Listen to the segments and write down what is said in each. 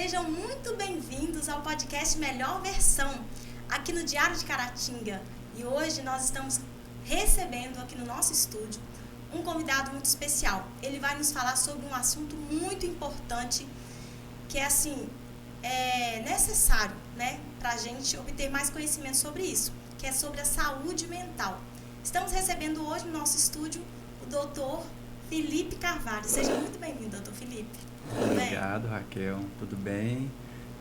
Sejam muito bem-vindos ao podcast Melhor Versão, aqui no Diário de Caratinga. E hoje nós estamos recebendo aqui no nosso estúdio um convidado muito especial. Ele vai nos falar sobre um assunto muito importante, que é assim, necessário, né, para a gente obter mais conhecimento sobre isso, que é sobre a saúde mental. Estamos recebendo hoje no nosso estúdio o doutor Felipe Carvalho. Seja muito bem-vindo, doutor Felipe. Tudo bem? Obrigado, Raquel. Tudo bem?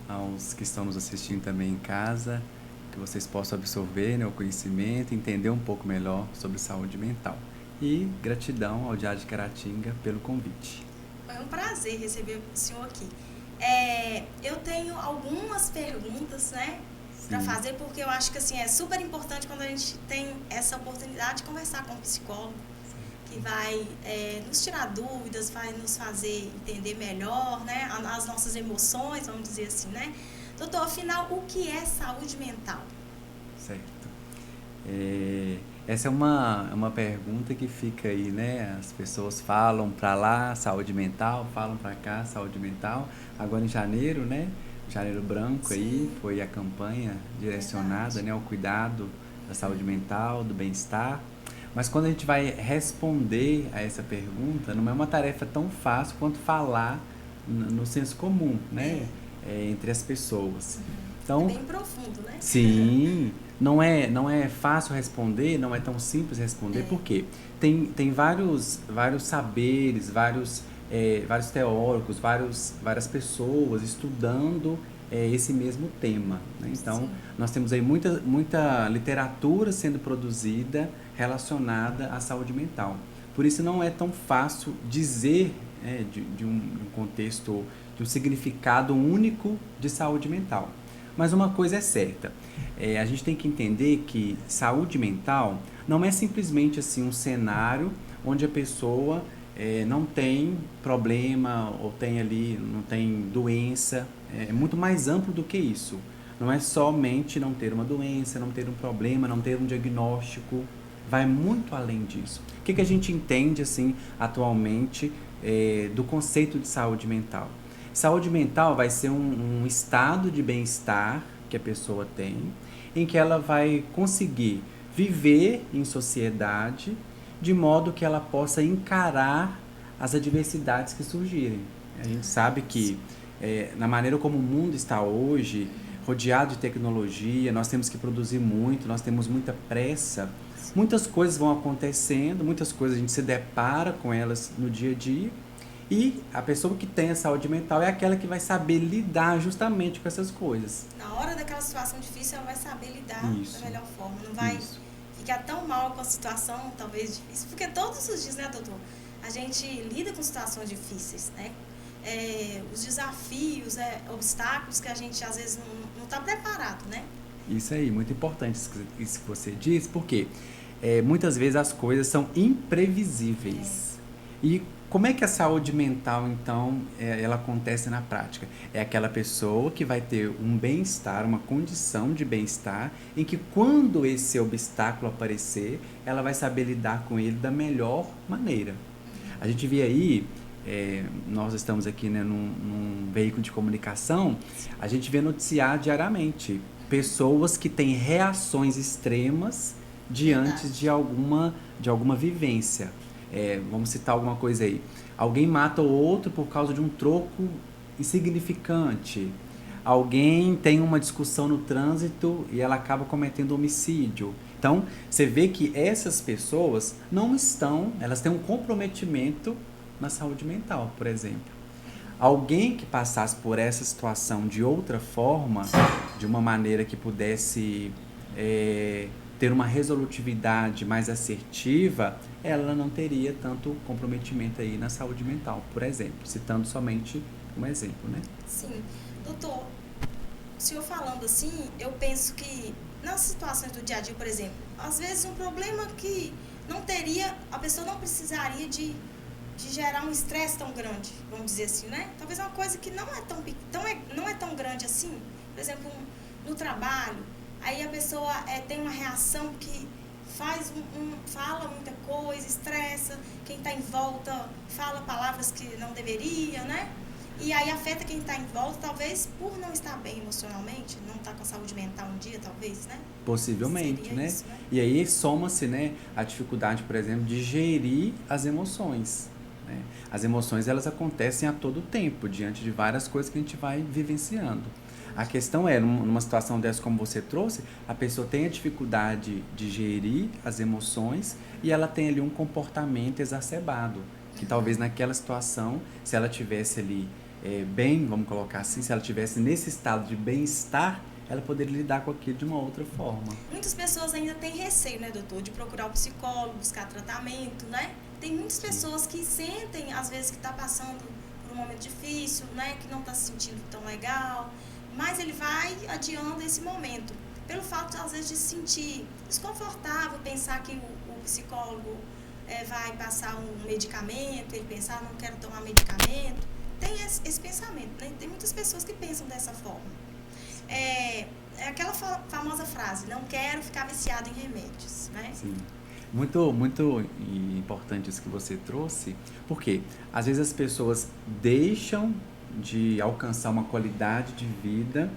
Aos que estão nos assistindo também em casa, que vocês possam absorver, né, o conhecimento, entender um pouco melhor sobre saúde mental. E gratidão ao Diário de Caratinga pelo convite. Foi um prazer receber o senhor aqui. Eu tenho algumas perguntas, né, para fazer, porque eu acho que assim, é super importante quando a gente tem essa oportunidade de conversar com um psicólogo, que vai nos tirar dúvidas, vai nos fazer entender melhor, né, as nossas emoções, vamos dizer assim, né? Doutor, afinal, o que é saúde mental? Certo. Essa é uma pergunta que fica aí, né? As pessoas falam para lá, saúde mental, falam para cá, saúde mental. Agora em janeiro, né? Janeiro Branco. Sim. Aí foi a campanha direcionada, né, ao cuidado da saúde mental, do bem-estar. Mas quando a gente vai responder a essa pergunta, não é uma tarefa tão fácil quanto falar no senso comum, né? Entre as pessoas. Então, é bem profundo, né? Sim, não é fácil responder, não é tão simples responder, porque tem vários saberes, vários teóricos, várias pessoas estudando esse mesmo tema, né? Então, sim, nós temos aí muita literatura sendo produzida relacionada à saúde mental. Por isso não é tão fácil dizer de um contexto, de um significado único de saúde mental. Mas uma coisa é certa, a gente tem que entender que saúde mental não é simplesmente assim, um cenário onde a pessoa não tem problema ou não tem doença. É muito mais amplo do que isso. Não é somente não ter uma doença, não ter um problema, não ter um diagnóstico. Vai muito além disso. O que a gente entende assim, atualmente do conceito de saúde mental? Saúde mental vai ser um estado de bem-estar que a pessoa tem, em que ela vai conseguir viver em sociedade de modo que ela possa encarar as adversidades que surgirem. A gente sabe que, na maneira como o mundo está hoje, rodeado de tecnologia, nós temos que produzir muito, nós temos muita pressa, muitas coisas vão acontecendo, muitas coisas a gente se depara com elas no dia a dia, e a pessoa que tem a saúde mental é aquela que vai saber lidar justamente com essas coisas. Na hora daquela situação difícil, ela vai saber lidar da melhor forma. Não vai ficar tão mal com a situação, talvez, difícil. Porque todos os dias, né, doutor? A gente lida com situações difíceis, né? Os desafios, obstáculos que a gente, às vezes, não está preparado, né? Isso aí, muito importante isso que você diz, porque muitas vezes as coisas são imprevisíveis. E como é que a saúde mental, então, ela acontece na prática? É aquela pessoa que vai ter um bem-estar, uma condição de bem-estar, em que quando esse obstáculo aparecer, ela vai saber lidar com ele da melhor maneira. A gente vê aí, nós estamos aqui, né, num veículo de comunicação, a gente vê noticiar diariamente pessoas que têm reações extremas diante de alguma vivência. Vamos citar alguma coisa aí. Alguém mata o outro por causa de um troco insignificante. Alguém tem uma discussão no trânsito e ela acaba cometendo homicídio. Então, você vê que essas pessoas elas têm um comprometimento na saúde mental, por exemplo. Alguém que passasse por essa situação de outra forma, de uma maneira que pudesse ter uma resolutividade mais assertiva, ela não teria tanto comprometimento aí na saúde mental, por exemplo, citando somente um exemplo, né? Sim. Doutor, o senhor falando assim, eu penso que nas situações do dia a dia, por exemplo, às vezes um problema que a pessoa não precisaria de gerar um estresse tão grande, vamos dizer assim, né? Talvez uma coisa que não é tão grande assim, por exemplo, no trabalho, aí a pessoa tem uma reação que fala muita coisa, estressa, quem está em volta fala palavras que não deveria, né? E aí afeta quem está em volta, talvez por não estar bem emocionalmente, não estar com saúde mental um dia, talvez, né? Possivelmente, Seria né? isso, né? E aí soma-se, né, a dificuldade, por exemplo, de gerir as emoções, né? As emoções, elas acontecem a todo tempo, diante de várias coisas que a gente vai vivenciando. A questão é, numa situação dessa como você trouxe, a pessoa tem a dificuldade de gerir as emoções e ela tem ali um comportamento exacerbado, que talvez naquela situação, se ela tivesse ali bem, vamos colocar assim, se ela tivesse nesse estado de bem-estar, ela poderia lidar com aquilo de uma outra forma. Muitas pessoas ainda têm receio, né, doutor, de procurar o psicólogo, buscar tratamento, né? Tem muitas pessoas que sentem, às vezes, que está passando por um momento difícil, né, que não está se sentindo tão legal, mas ele vai adiando esse momento. Pelo fato, às vezes, de se sentir desconfortável, pensar que o psicólogo vai passar um medicamento, ele pensar, não quero tomar medicamento. Tem esse pensamento, né? Tem muitas pessoas que pensam dessa forma. É aquela famosa frase, não quero ficar viciado em remédios, né? Sim. Muito importante isso que você trouxe, porque às vezes as pessoas deixam de alcançar uma qualidade de vida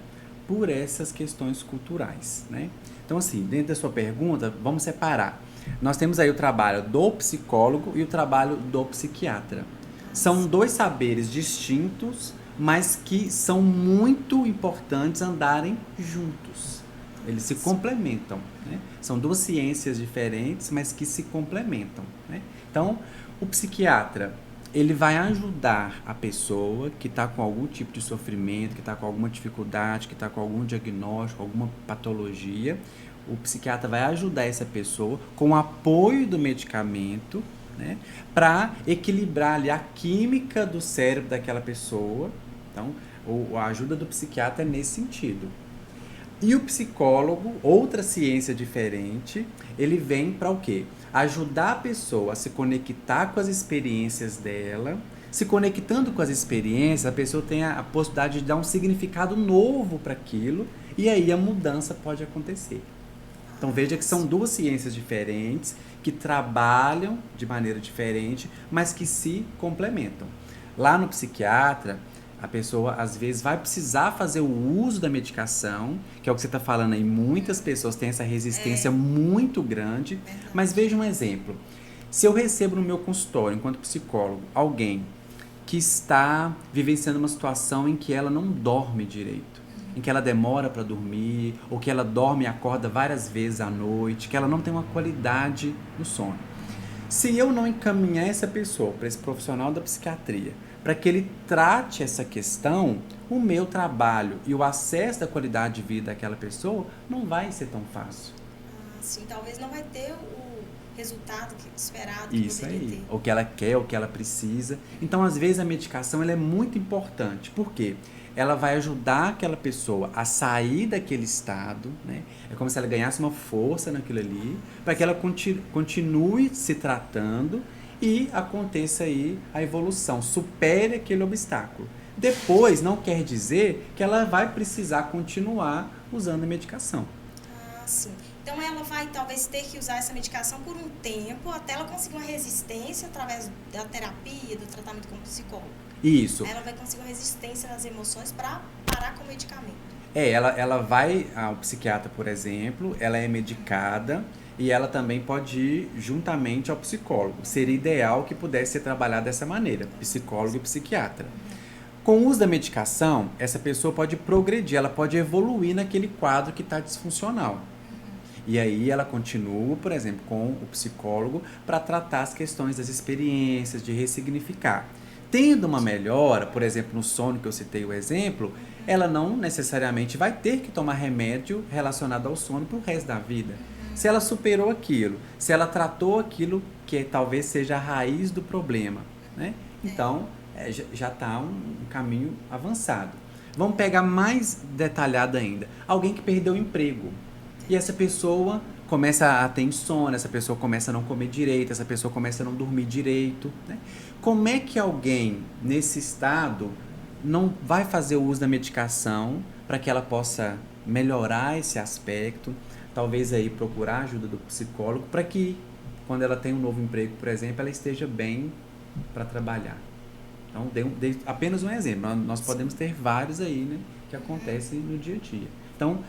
por essas questões culturais, né? Então, assim, dentro da sua pergunta, vamos separar. Nós temos aí o trabalho do psicólogo e o trabalho do psiquiatra. São dois saberes distintos, mas que são muito importantes andarem juntos. Eles se complementam, né? São duas ciências diferentes, mas que se complementam, né? Então, o psiquiatra, ele vai ajudar a pessoa que está com algum tipo de sofrimento, que está com alguma dificuldade, que está com algum diagnóstico, alguma patologia. O psiquiatra vai ajudar essa pessoa com o apoio do medicamento, né, para equilibrar ali a química do cérebro daquela pessoa. Então, a ajuda do psiquiatra é nesse sentido. E o psicólogo, outra ciência diferente, ele vem para o quê? Ajudar a pessoa a se conectar com as experiências dela. Se conectando com as experiências, a pessoa tem a possibilidade de dar um significado novo para aquilo, e aí a mudança pode acontecer. Então veja que são duas ciências diferentes, que trabalham de maneira diferente, mas que se complementam. Lá no psiquiatra, a pessoa às vezes vai precisar fazer o uso da medicação, que é o que você está falando aí, muitas pessoas têm essa resistência muito grande, mas veja um exemplo. Se eu recebo no meu consultório, enquanto psicólogo, alguém que está vivenciando uma situação em que ela não dorme direito, em que ela demora para dormir, ou que ela dorme e acorda várias vezes à noite, que ela não tem uma qualidade no sono. Se eu não encaminhar essa pessoa para esse profissional da psiquiatria, para que ele trate essa questão, o meu trabalho e o acesso da qualidade de vida daquela pessoa não vai ser tão fácil. Sim, talvez não vai ter o resultado esperado que Isso poderia aí, ter. o que ela quer, o que ela precisa. Então, às vezes, a medicação ela é muito importante. Por quê? Ela vai ajudar aquela pessoa a sair daquele estado, né? É como se ela ganhasse uma força naquilo ali, para que ela continue se tratando e aconteça aí a evolução, supere aquele obstáculo. Depois, não quer dizer que ela vai precisar continuar usando a medicação. Sim. Então ela vai talvez ter que usar essa medicação por um tempo, até ela conseguir uma resistência através da terapia, do tratamento com o psicólogo. Isso. Aí ela vai conseguir uma resistência nas emoções para parar com o medicamento. Ela vai ao psiquiatra, por exemplo, ela é medicada e ela também pode ir juntamente ao psicólogo. Seria ideal que pudesse ser trabalhado dessa maneira, psicólogo e psiquiatra. Com o uso da medicação, essa pessoa pode progredir, ela pode evoluir naquele quadro que está disfuncional. E aí ela continua, por exemplo, com o psicólogo para tratar as questões das experiências, de ressignificar. Tendo uma melhora, por exemplo, no sono que eu citei o exemplo, ela não necessariamente vai ter que tomar remédio relacionado ao sono para o resto da vida. Se ela superou aquilo, se ela tratou aquilo que talvez seja a raiz do problema, né? Então, já está um caminho avançado. Vamos pegar mais detalhado ainda. Alguém que perdeu o emprego. E essa pessoa começa a ter insônia, essa pessoa começa a não comer direito, essa pessoa começa a não dormir direito, né? Como é que alguém nesse estado não vai fazer o uso da medicação para que ela possa melhorar esse aspecto? Talvez aí procurar a ajuda do psicólogo para que quando ela tem um novo emprego, por exemplo, ela esteja bem para trabalhar. Então, dei apenas um exemplo. Nós podemos ter vários aí, né, que acontecem no dia a dia. Então,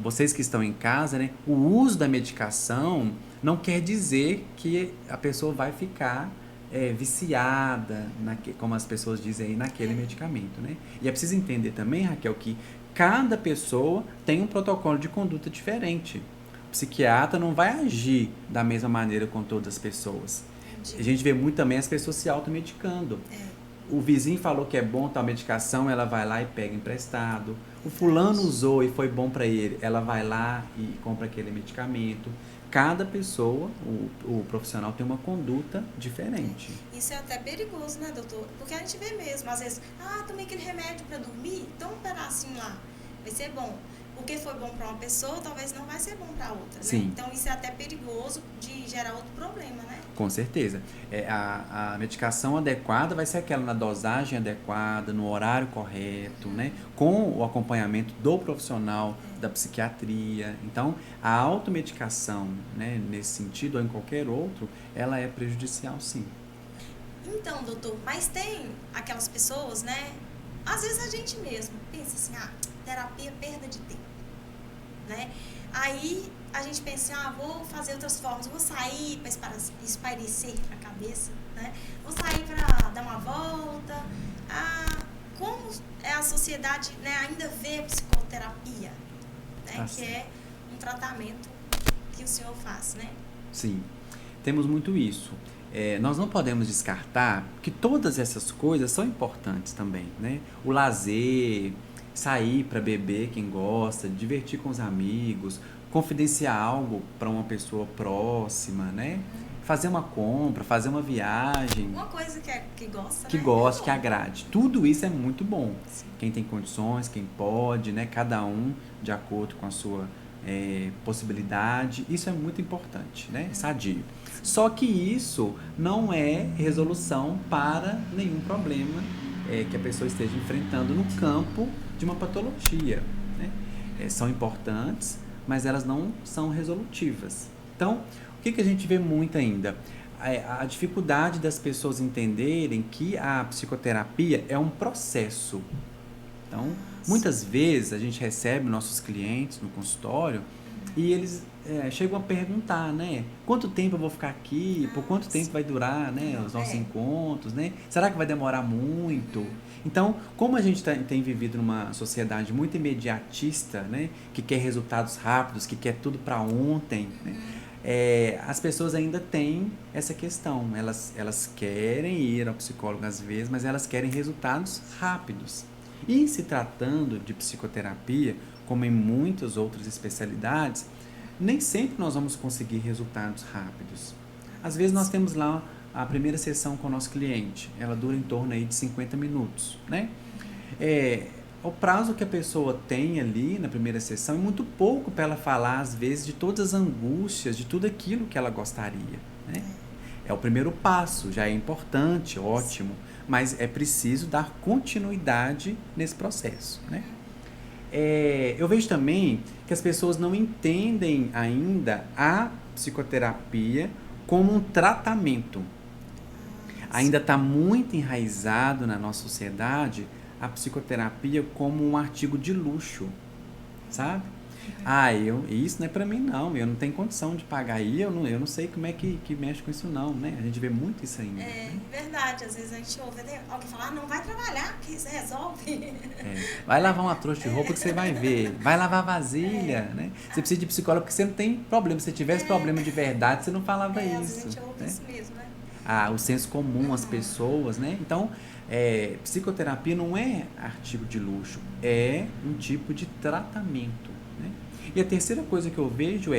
vocês que estão em casa, né, o uso da medicação não quer dizer que a pessoa vai ficar viciada, como as pessoas dizem aí, naquele medicamento, né? E é preciso entender também, Raquel, que cada pessoa tem um protocolo de conduta diferente. O psiquiatra não vai agir da mesma maneira com todas as pessoas. A gente vê muito também as pessoas se automedicando. O vizinho falou que é bom tal medicação, ela vai lá e pega emprestado. O fulano usou e foi bom para ele, ela vai lá e compra aquele medicamento. Cada pessoa, o profissional tem uma conduta diferente. Isso é até perigoso, né, doutor? Porque a gente vê mesmo, às vezes, tomei aquele remédio para dormir, toma um pedacinho lá, vai ser bom. O que foi bom para uma pessoa, talvez não vai ser bom para outra, né? Sim. Então, isso é até perigoso de gerar outro problema, né? Com certeza. A medicação adequada vai ser aquela na dosagem adequada, no horário correto, né? Com o acompanhamento do profissional da psiquiatria. Então, a automedicação, né, nesse sentido ou em qualquer outro, ela é prejudicial, sim. Então, doutor, mas tem aquelas pessoas, né? Às vezes a gente mesmo pensa assim, terapia é perda de tempo, né? Aí a gente pensa, vou fazer outras formas, vou sair para espairecer a cabeça, né? Vou sair para dar uma volta. Como a sociedade, né, ainda vê psicoterapia, né? Que é um tratamento que o senhor faz, né? Sim, temos muito isso. Nós não podemos descartar que todas essas coisas são importantes também, né? O lazer, sair para beber quem gosta, divertir com os amigos, confidenciar algo para uma pessoa próxima, né? Fazer uma compra, fazer uma viagem. Uma coisa que gosta, que né? gosta, que agrade. Tudo isso é muito bom. Sim. Quem tem condições, quem pode, né? Cada um de acordo com a sua possibilidade. Isso é muito importante, né? Sadio. Só que isso não é resolução para nenhum problema que a pessoa esteja enfrentando no campo de uma patologia, né? São importantes, mas elas não são resolutivas. Então, o que a gente vê muito ainda? A dificuldade das pessoas entenderem que a psicoterapia é um processo. Então, muitas vezes a gente recebe nossos clientes no consultório e eles chegam a perguntar, né? Quanto tempo eu vou ficar aqui? Por quanto tempo vai durar, né, os nossos encontros, né? Será que vai demorar muito? Então, como a gente tem vivido numa sociedade muito imediatista, né? Que quer resultados rápidos, que quer tudo para ontem, né? As pessoas ainda têm essa questão. Elas querem ir ao psicólogo às vezes, mas elas querem resultados rápidos. E se tratando de psicoterapia, como em muitas outras especialidades, nem sempre nós vamos conseguir resultados rápidos. Às vezes nós temos lá a primeira sessão com o nosso cliente, ela dura em torno aí de 50 minutos, né? O prazo que a pessoa tem ali na primeira sessão é muito pouco para ela falar, às vezes, de todas as angústias, de tudo aquilo que ela gostaria, né? É o primeiro passo, já é importante, ótimo, mas é preciso dar continuidade nesse processo, né? Eu vejo também que as pessoas não entendem ainda a psicoterapia como um tratamento. Ainda está muito enraizado na nossa sociedade a psicoterapia como um artigo de luxo, sabe? Isso não é para mim não, eu não tenho condição de pagar aí, eu não sei como é que mexe com isso não, né? A gente vê muito isso ainda. Né? Verdade, às vezes a gente ouve alguém falar, não vai trabalhar, que isso resolve. Vai lavar uma trouxa de roupa que você vai ver, vai lavar vasilha, né? Você precisa de psicólogo porque você não tem problema, se você tivesse problema de verdade, você não falava isso. Às vezes a gente ouve, né? Isso mesmo, né? O senso comum, as pessoas, né? Então, psicoterapia não é artigo de luxo, é um tipo de tratamento, né? E a terceira coisa que eu vejo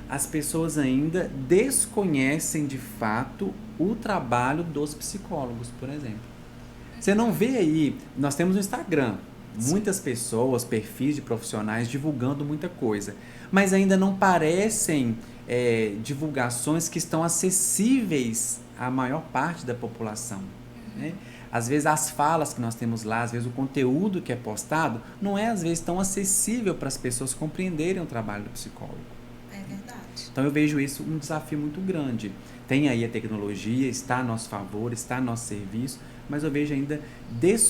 as pessoas ainda desconhecem de fato o trabalho dos psicólogos, por exemplo. Você não vê aí, nós temos no Instagram, muitas pessoas, perfis de profissionais divulgando muita coisa, mas ainda não parecem divulgações que estão acessíveis à maior parte da população, né? Às vezes as falas que nós temos lá, às vezes o conteúdo que é postado, não é às vezes tão acessível para as pessoas compreenderem o trabalho do psicólogo. É verdade. Então eu vejo isso um desafio muito grande. Tem aí a tecnologia, está a nosso favor, está a nosso serviço, mas eu vejo ainda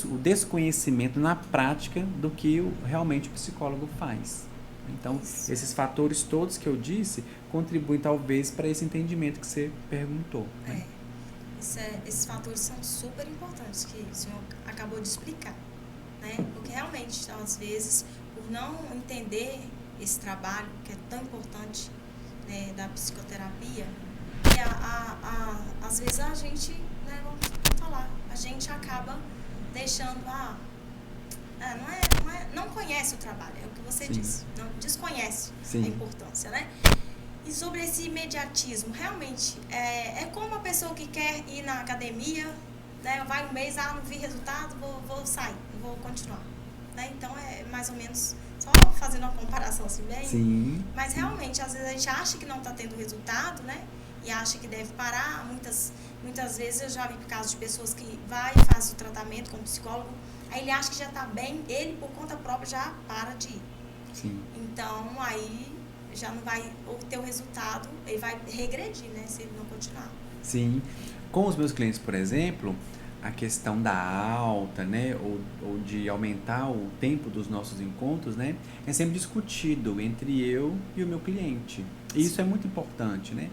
o desconhecimento na prática do que realmente o psicólogo faz. Então, esses fatores todos que eu disse contribuem talvez para esse entendimento que você perguntou. Né? Esses fatores são super importantes que o senhor acabou de explicar. Né? Porque realmente, às vezes, por não entender esse trabalho que é tão importante, né, da psicoterapia, e às vezes a gente, né, vamos falar, a gente acaba deixando, não conhece o trabalho, é o que você disse, não desconhece a importância, né? E sobre esse imediatismo, realmente, é como uma pessoa que quer ir na academia, né, vai um mês, não vi resultado, vou sair, vou continuar. Né? Então, é mais ou menos, só fazendo uma comparação assim bem, mas realmente, às vezes a gente acha que não está tendo resultado, né? E acha que deve parar. Muitas vezes eu já vi casos de pessoas que vai e faz o tratamento com o psicólogo, aí ele acha que já está bem, ele por conta própria já para de ir. Então, aí já não vai ter o resultado, ele vai regredir, né, se ele não continuar. Sim. Com os meus clientes, por exemplo, a questão da alta, né, ou de aumentar o tempo dos nossos encontros, né, é sempre discutido entre eu e o meu cliente. E isso é muito importante, né?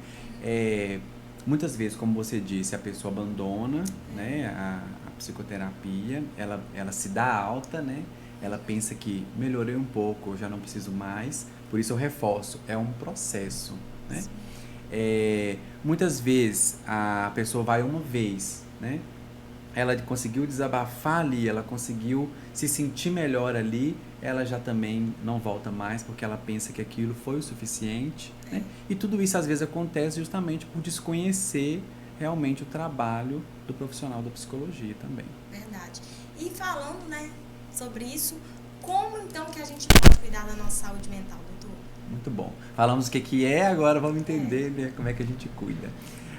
Muitas vezes, como você disse, a pessoa abandona, né, a psicoterapia, ela se dá alta, né? Ela pensa que melhorei um pouco, eu já não preciso mais, por isso eu reforço, é um processo, né? Muitas vezes a pessoa vai uma vez, né? Ela conseguiu desabafar ali, ela conseguiu se sentir melhor ali, ela já também não volta mais porque ela pensa que aquilo foi o suficiente, né? E tudo isso às vezes acontece justamente por desconhecer realmente o trabalho do profissional da psicologia também. Verdade. E falando, né, sobre isso, como então que a gente pode cuidar da nossa saúde mental, doutor? Muito bom. Falamos o que é, agora vamos entender, né, como é que a gente cuida.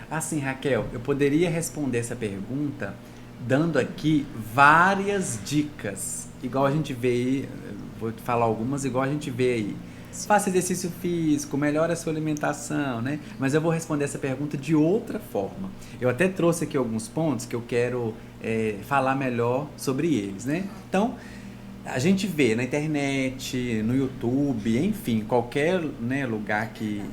Assim, Raquel, eu poderia responder essa pergunta dando aqui várias dicas, igual a gente vê aí, vou te falar algumas, igual a gente vê aí. Faça exercício físico, melhore a sua alimentação, né? Mas eu vou responder essa pergunta de outra forma. Eu até trouxe aqui alguns pontos que eu quero falar melhor sobre eles, né? Então, a gente vê na internet, no YouTube, enfim, qualquer, né, lugar que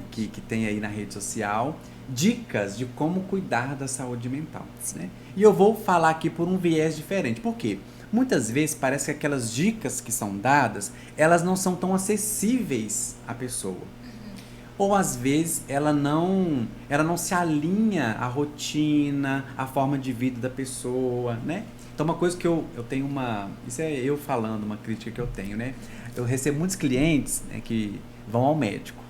tem aí na rede social, dicas de como cuidar da saúde mental, né? E eu vou falar aqui por um viés diferente. Por quê? Muitas vezes parece que aquelas dicas que são dadas, elas não são tão acessíveis à pessoa. Ou às vezes ela não se alinha à rotina, à forma de vida da pessoa, né? Então uma coisa que eu tenho isso é eu falando, uma crítica que eu tenho, né? Eu recebo muitos clientes, né, que vão ao médico,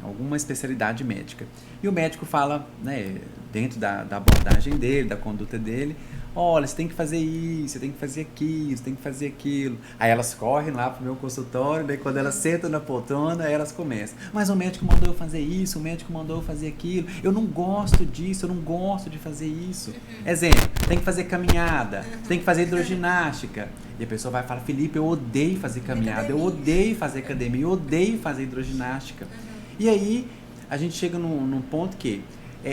alguma especialidade médica. E o médico fala, né, dentro da abordagem dele, da conduta dele, olha, você tem que fazer isso, você tem que fazer aquilo, você tem que fazer aquilo. Aí elas correm lá pro meu consultório, daí quando elas sentam na poltrona, aí elas começam. Mas o médico mandou eu fazer isso, o médico mandou eu fazer aquilo, eu não gosto disso, eu não gosto de fazer isso. Exemplo, tem que fazer caminhada, tem que fazer hidroginástica. E a pessoa vai falar, Felipe, eu odeio fazer caminhada, eu odeio fazer academia, eu odeio fazer hidroginástica. E aí a gente chega num ponto que,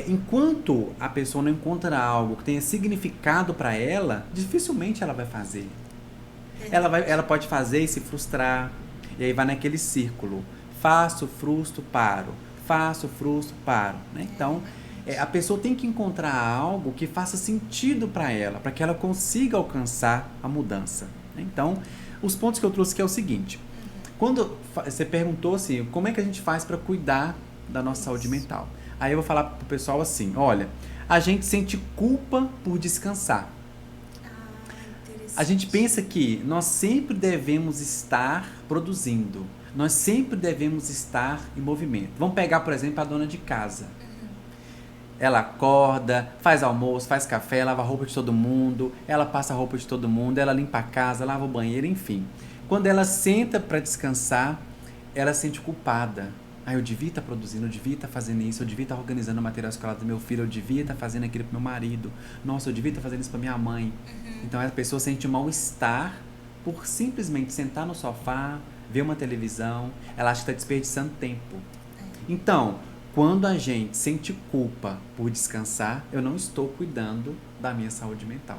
enquanto a pessoa não encontra algo que tenha significado para ela, dificilmente ela vai fazer. Ela pode fazer e se frustrar, e aí vai naquele círculo. Faço, frustro, paro. Faço, frustro, paro. Né? Então, a pessoa tem que encontrar algo que faça sentido para ela, para que ela consiga alcançar a mudança. Né? Então, os pontos que eu trouxe aqui é o seguinte. Quando você perguntou assim, como é que a gente faz para cuidar da nossa saúde mental? Aí eu vou falar pro pessoal assim, olha, a gente sente culpa por descansar. A gente pensa que nós sempre devemos estar produzindo, nós sempre devemos estar em movimento. Vamos pegar, por exemplo, a dona de casa. Ela acorda, faz almoço, faz café, lava a roupa de todo mundo, ela passa a roupa de todo mundo, ela limpa a casa, lava o banheiro, enfim. Quando ela senta para descansar, ela se sente culpada. Eu devia estar produzindo, eu devia estar fazendo isso, eu devia estar organizando o material escolar do meu filho, eu devia estar fazendo aquilo para meu marido, nossa, eu devia estar fazendo isso para minha mãe. Então a pessoa sente mal-estar por simplesmente sentar no sofá, ver uma televisão, ela acha que está desperdiçando tempo. Então, quando a gente sente culpa por descansar, eu não estou cuidando da minha saúde mental.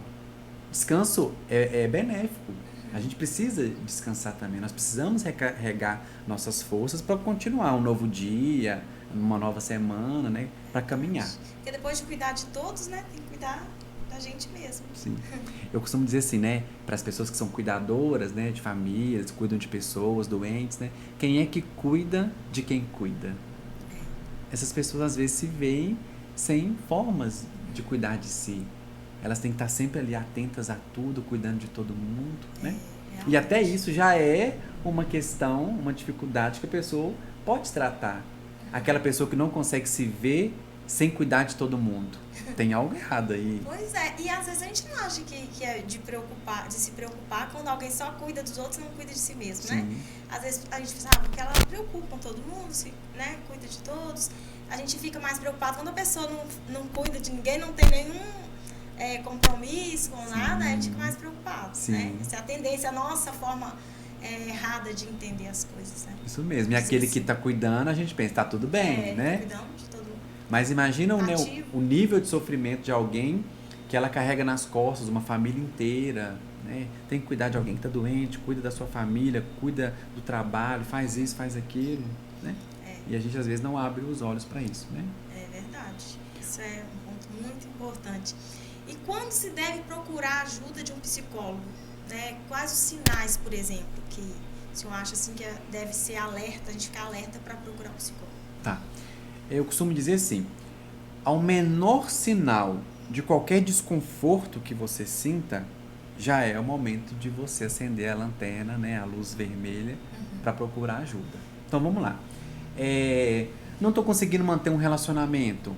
Descanso é benéfico. A gente precisa descansar também. Nós precisamos recarregar nossas forças para continuar um novo dia, uma nova semana, né? Para caminhar. Porque depois de cuidar de todos, né? Tem que cuidar da gente mesmo. Sim. Eu costumo dizer assim, né? Para as pessoas que são cuidadoras, né? De famílias, cuidam de pessoas doentes, né? Quem é que cuida de quem cuida? Essas pessoas às vezes se veem sem formas de cuidar de si. Elas têm que estar sempre ali atentas a tudo, cuidando de todo mundo, né? E até isso já é uma questão, uma dificuldade que a pessoa pode tratar. Aquela pessoa que não consegue se ver sem cuidar de todo mundo. Tem algo errado aí. Pois é, e às vezes a gente não acha que é de se preocupar quando alguém só cuida dos outros e não cuida de si mesmo, né? Sim. Às vezes a gente sabe que ela preocupa com todo mundo, né? Cuida de todos. A gente fica mais preocupado quando a pessoa não cuida de ninguém, não tem nenhum compromisso com nada, a gente fica mais preocupado, né? Essa é a tendência, a nossa forma errada de entender as coisas, né? Isso mesmo. E aquele que está cuidando, a gente pensa, tá tudo bem, né? Tá cuidando de todo mundo. Mas imagina o nível de sofrimento de alguém que ela carrega nas costas, uma família inteira, né? Tem que cuidar de alguém que está doente, cuida da sua família, cuida do trabalho, faz isso, faz aquilo, né? E a gente às vezes não abre os olhos para isso, né? É verdade. Isso é um ponto muito importante. E quando se deve procurar a ajuda de um psicólogo? Né? Quais os sinais, por exemplo, que o senhor acha assim, que deve ser alerta, a gente ficar alerta para procurar um psicólogo? Tá. Eu costumo dizer assim, ao menor sinal de qualquer desconforto que você sinta, já é o momento de você acender a lanterna, né, a luz vermelha, para procurar ajuda. Então vamos lá. Não estou conseguindo manter um relacionamento,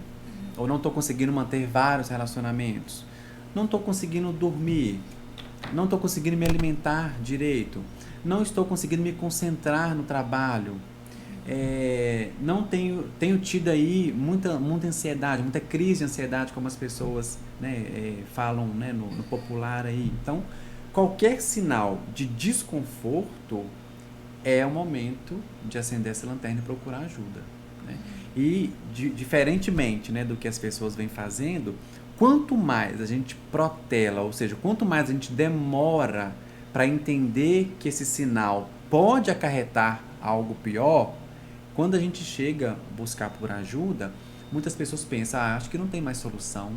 ou não estou conseguindo manter vários relacionamentos, não estou conseguindo dormir, não estou conseguindo me alimentar direito, não estou conseguindo me concentrar no trabalho, não tenho tido aí muita ansiedade, muita crise de ansiedade, como as pessoas, né, falam, né, no popular aí. Então, qualquer sinal de desconforto é o momento de acender essa lanterna e procurar ajuda, né? E, diferentemente, né, do que as pessoas vêm fazendo, quanto mais a gente protela, ou seja, quanto mais a gente demora para entender que esse sinal pode acarretar algo pior, quando a gente chega a buscar por ajuda, muitas pessoas pensam, acho que não tem mais solução.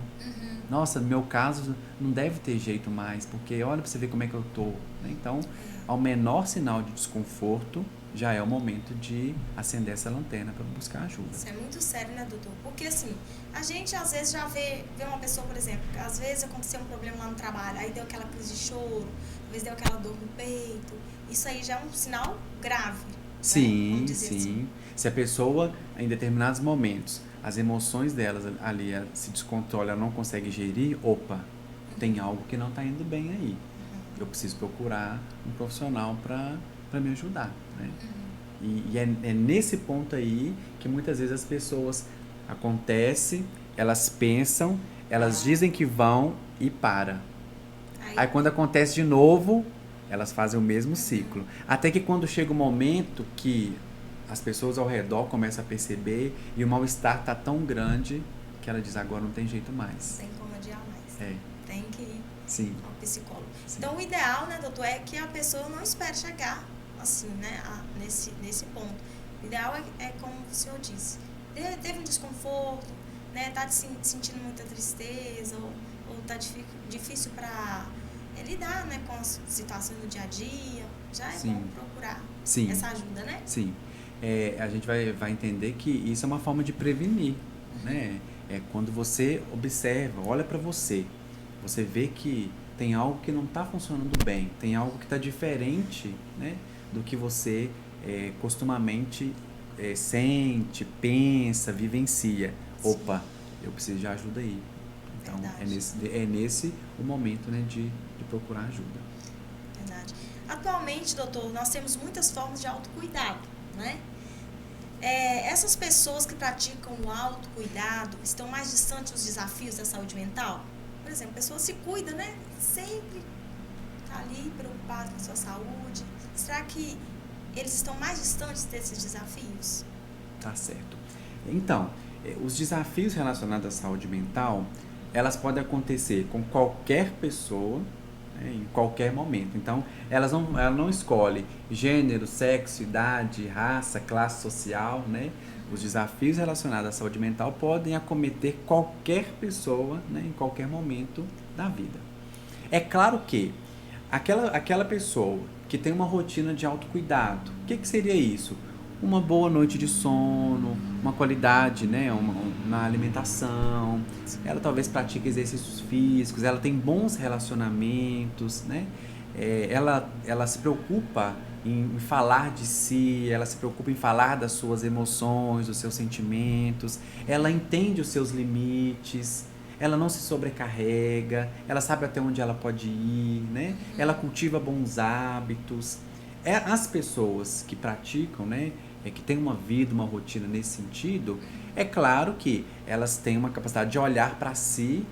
Nossa, no meu caso não deve ter jeito mais, porque olha para você ver como é que eu tô, né? Então, ao menor sinal de desconforto, já é o momento de acender essa lanterna para buscar ajuda. Isso é muito sério, né, doutor? Porque assim, a gente às vezes já vê uma pessoa, por exemplo, que às vezes aconteceu um problema lá no trabalho, aí deu aquela crise de choro, às vezes deu aquela dor no peito. Isso aí já é um sinal grave. Sim, né? sim. Assim. Se a pessoa, em determinados momentos, as emoções delas ali se descontrolam, ela não consegue gerir, opa, tem algo que não está indo bem aí. Eu preciso procurar um profissional para me ajudar, né? E é nesse ponto aí que muitas vezes as pessoas acontece, elas pensam, elas dizem que vão e para. Aí quando acontece de novo, elas fazem o mesmo ciclo. Até que quando chega o momento que as pessoas ao redor começam a perceber e o mal-estar está tão grande que ela diz, agora não tem jeito mais. Tem como adiar mais. Tem que ir ao psicólogo. Sim. Então o ideal, né, doutor, é que a pessoa não espere chegar assim, né, nesse ponto. O ideal é como o senhor disse, teve um desconforto, né, tá sentindo muita tristeza ou tá difícil para lidar, né, com as situações do dia a dia, já é bom procurar essa ajuda, né? Sim. A gente vai entender que isso é uma forma de prevenir, né? É quando você observa, olha para você vê que tem algo que não está funcionando bem, tem algo que está diferente, né, do que você costumamente sente, pensa, vivencia. Opa, eu preciso de ajuda aí. Então, é nesse o momento, né, de procurar ajuda. Verdade. Atualmente, doutor, nós temos muitas formas de autocuidado, né? Essas pessoas que praticam o autocuidado estão mais distantes dos desafios da saúde mental? Por exemplo, a pessoa se cuida, né? Sempre está ali preocupada com a sua saúde. Será que eles estão mais distantes desses desafios? Tá certo. Então, os desafios relacionados à saúde mental, elas podem acontecer com qualquer pessoa, né, em qualquer momento. Então, ela não escolhe gênero, sexo, idade, raça, classe social, né? Os desafios relacionados à saúde mental podem acometer qualquer pessoa, né, em qualquer momento da vida. É claro que aquela pessoa que tem uma rotina de autocuidado, o que seria isso? Uma boa noite de sono, uma qualidade, né, na alimentação, ela talvez pratique exercícios físicos, ela tem bons relacionamentos, né? Ela se preocupa em falar de si, ela se preocupa em falar das suas emoções, dos seus sentimentos, ela entende os seus limites, ela não se sobrecarrega, ela sabe até onde ela pode ir, né? Ela cultiva bons hábitos. As pessoas que praticam, né, que têm uma vida, uma rotina nesse sentido, é claro que elas têm uma capacidade de olhar para si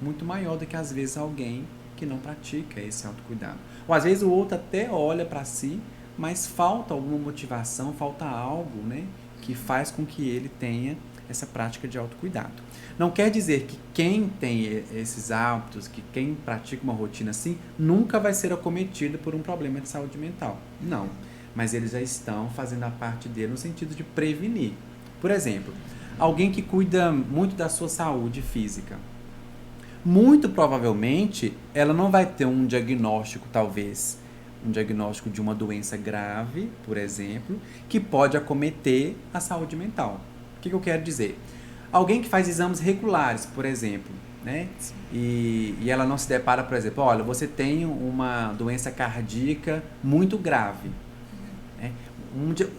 muito maior do que às vezes alguém que não pratica esse autocuidado. Ou às vezes o outro até olha para si, mas falta alguma motivação, falta algo, né, que faz com que ele tenha essa prática de autocuidado. Não quer dizer que quem tem esses hábitos, que quem pratica uma rotina assim, nunca vai ser acometido por um problema de saúde mental. Não. Mas eles já estão fazendo a parte dele no sentido de prevenir. Por exemplo, alguém que cuida muito da sua saúde física. Muito provavelmente, ela não vai ter um diagnóstico, talvez, um diagnóstico de uma doença grave, por exemplo, que pode acometer a saúde mental. O que eu quero dizer? Alguém que faz exames regulares, por exemplo, né? E ela não se depara, por exemplo, olha, você tem uma doença cardíaca muito grave. Né?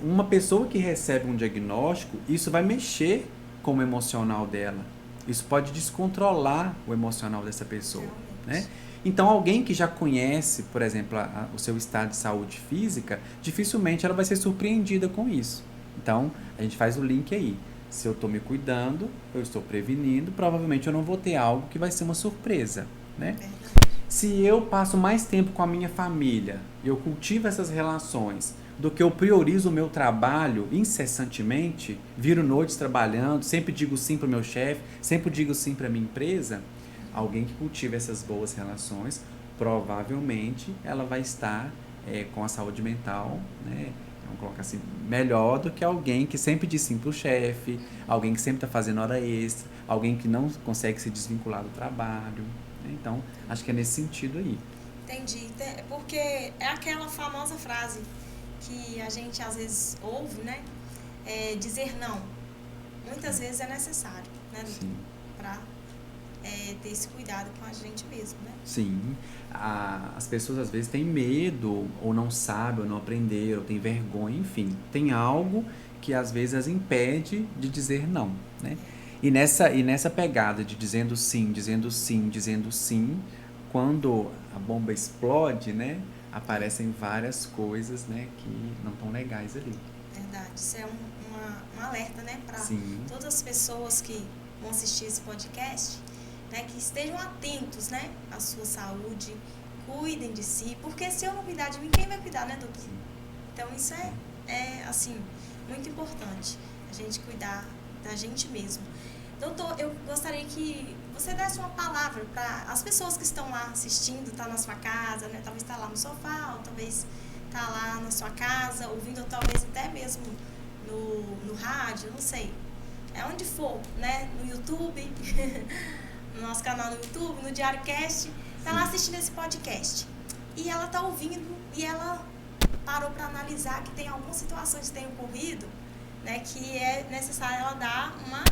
Uma pessoa que recebe um diagnóstico, isso vai mexer com o emocional dela. Isso pode descontrolar o emocional dessa pessoa. Né? Então, alguém que já conhece, por exemplo, o seu estado de saúde física, dificilmente ela vai ser surpreendida com isso. Então, a gente faz o link aí. Se eu estou me cuidando, eu estou prevenindo, provavelmente eu não vou ter algo que vai ser uma surpresa, né? Se eu passo mais tempo com a minha família, eu cultivo essas relações, do que eu priorizo o meu trabalho incessantemente, viro noites trabalhando, sempre digo sim para o meu chefe, sempre digo sim para a minha empresa, alguém que cultiva essas boas relações, provavelmente ela vai estar com a saúde mental, né? Vamos colocar assim, melhor do que alguém que sempre diz sim pro chefe, alguém que sempre está fazendo hora extra, alguém que não consegue se desvincular do trabalho. Né? Então, acho que é nesse sentido aí. Entendi. Porque é aquela famosa frase que a gente às vezes ouve, né? Dizer não. Muitas vezes é necessário, né? Para ter esse cuidado com a gente mesmo, né? Sim. As pessoas às vezes têm medo, ou não sabem, ou não aprenderam, ou têm vergonha, enfim. Tem algo que às vezes as impede de dizer não, né? E nessa pegada de dizendo sim, dizendo sim, dizendo sim, quando a bomba explode, né? Aparecem várias coisas, né, que não estão legais ali. Verdade. Isso é um alerta, né? Para todas as pessoas que vão assistir esse podcast, né, que estejam atentos, né, à sua saúde, cuidem de si, porque se eu não cuidar de mim, quem vai cuidar, né, doutor? Então isso é assim, muito importante, a gente cuidar da gente mesmo. Doutor, eu gostaria que você desse uma palavra para as pessoas que estão lá assistindo, tá na sua casa, né, talvez está lá no sofá, ou talvez está lá na sua casa, ouvindo, ou talvez até mesmo no rádio, não sei, onde for, né, no YouTube, no nosso canal no YouTube, no Diário Cast, está lá assistindo esse podcast. E ela está ouvindo e ela parou para analisar que tem algumas situações que têm ocorrido, né, que é necessário ela dar uma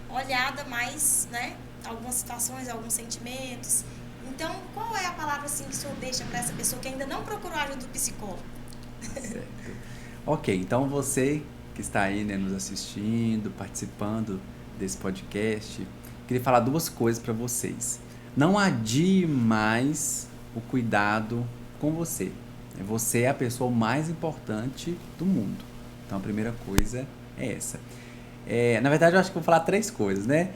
olhada mais, né, algumas situações, alguns sentimentos. Então, qual é a palavra assim que o senhor deixa para essa pessoa que ainda não procurou a ajuda do psicólogo? Certo. Ok, então você que está aí, né, nos assistindo, participando desse podcast, queria falar duas coisas para vocês. Não adie mais o cuidado com você. Você é a pessoa mais importante do mundo. Então, a primeira coisa é essa. Na verdade, eu acho que vou falar três coisas, né?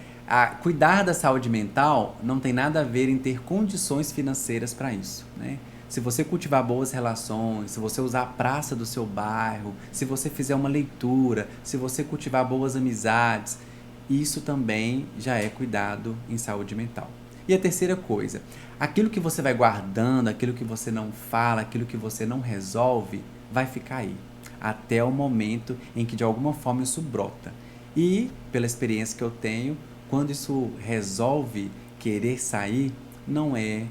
Cuidar da saúde mental não tem nada a ver em ter condições financeiras para isso, né? Se você cultivar boas relações, se você usar a praça do seu bairro, se você fizer uma leitura, se você cultivar boas amizades, isso também já é cuidado em saúde mental. E a terceira coisa, aquilo que você vai guardando, aquilo que você não fala, aquilo que você não resolve, vai ficar aí, até o momento em que de alguma forma isso brota. E, pela experiência que eu tenho, quando isso resolve querer sair, não é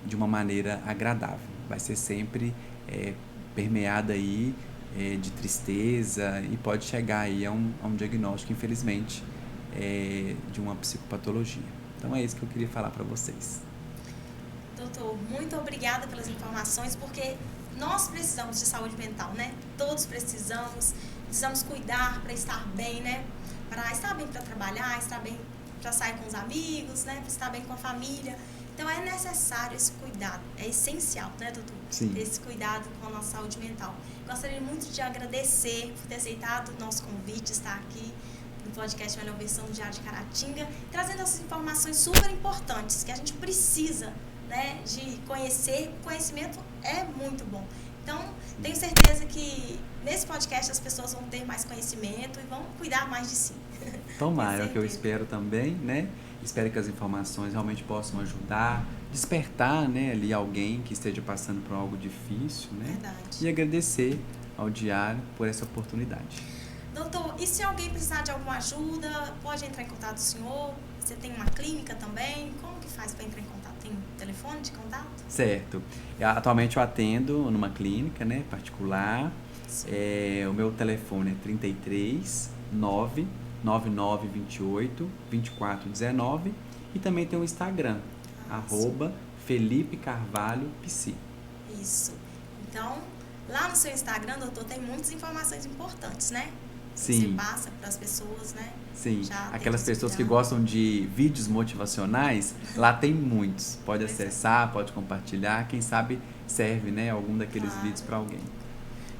de uma maneira agradável. Vai ser sempre permeada aí de tristeza e pode chegar aí a um diagnóstico, infelizmente, de uma psicopatologia. Então é isso que eu queria falar para vocês. Doutor, muito obrigada pelas informações, porque nós precisamos de saúde mental, né? Todos precisamos cuidar para estar bem, né? Para estar bem para trabalhar, estar bem para sair com os amigos, né? Para estar bem com a família. Então é necessário esse cuidado, é essencial, né, doutor? Sim. Esse cuidado com a nossa saúde mental. Gostaria muito de agradecer por ter aceitado o nosso convite, estar aqui no podcast Melhor Versão do Diário de Caratinga, trazendo essas informações super importantes que a gente precisa, né, de conhecer. O conhecimento é muito bom. Então, tenho certeza que nesse podcast as pessoas vão ter mais conhecimento e vão cuidar mais de si. Tomara, é o que eu espero também, né? Espero que as informações realmente possam ajudar, despertar, né, ali alguém que esteja passando por algo difícil, né? Verdade. E agradecer ao Diário por essa oportunidade. Doutor, e se alguém precisar de alguma ajuda, pode entrar em contato com o senhor? Você tem uma clínica também? Como que faz para entrar em contato? Tem telefone de contato? Certo. Atualmente eu atendo numa clínica, né, particular. O meu telefone é 33 99928 2419 e também tem o Instagram, @Felipe Carvalho Psi. Isso. Então, lá no seu Instagram, doutor, tem muitas informações importantes, né? Sim. Você passa para as pessoas, né? Sim, aquelas pessoas que gostam de vídeos motivacionais, lá tem muitos. Pode acessar, pode compartilhar, quem sabe serve, né, algum daqueles vídeos para alguém.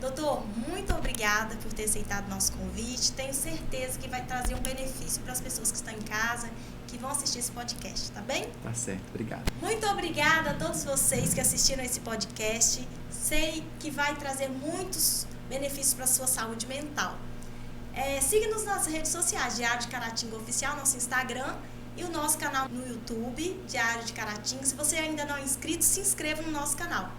Doutor, muito obrigada por ter aceitado nosso convite. Tenho certeza que vai trazer um benefício para as pessoas que estão em casa, que vão assistir esse podcast, tá bem? Tá certo, obrigado. Muito obrigada a todos vocês que assistiram esse podcast. Sei que vai trazer muitos benefícios para a sua saúde mental. Siga-nos nas redes sociais, Diário de Caratinga Oficial, nosso Instagram, e o nosso canal no YouTube, Diário de Caratinga. Se você ainda não é inscrito, se inscreva no nosso canal.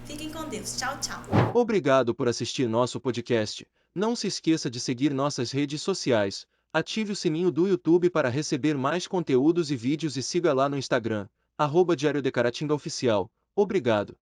Fiquem com Deus. Tchau, tchau. Obrigado por assistir nosso podcast. Não se esqueça de seguir nossas redes sociais. Ative o sininho do YouTube para receber mais conteúdos e vídeos e siga lá no Instagram, @Diário de Caratinga Oficial. Obrigado.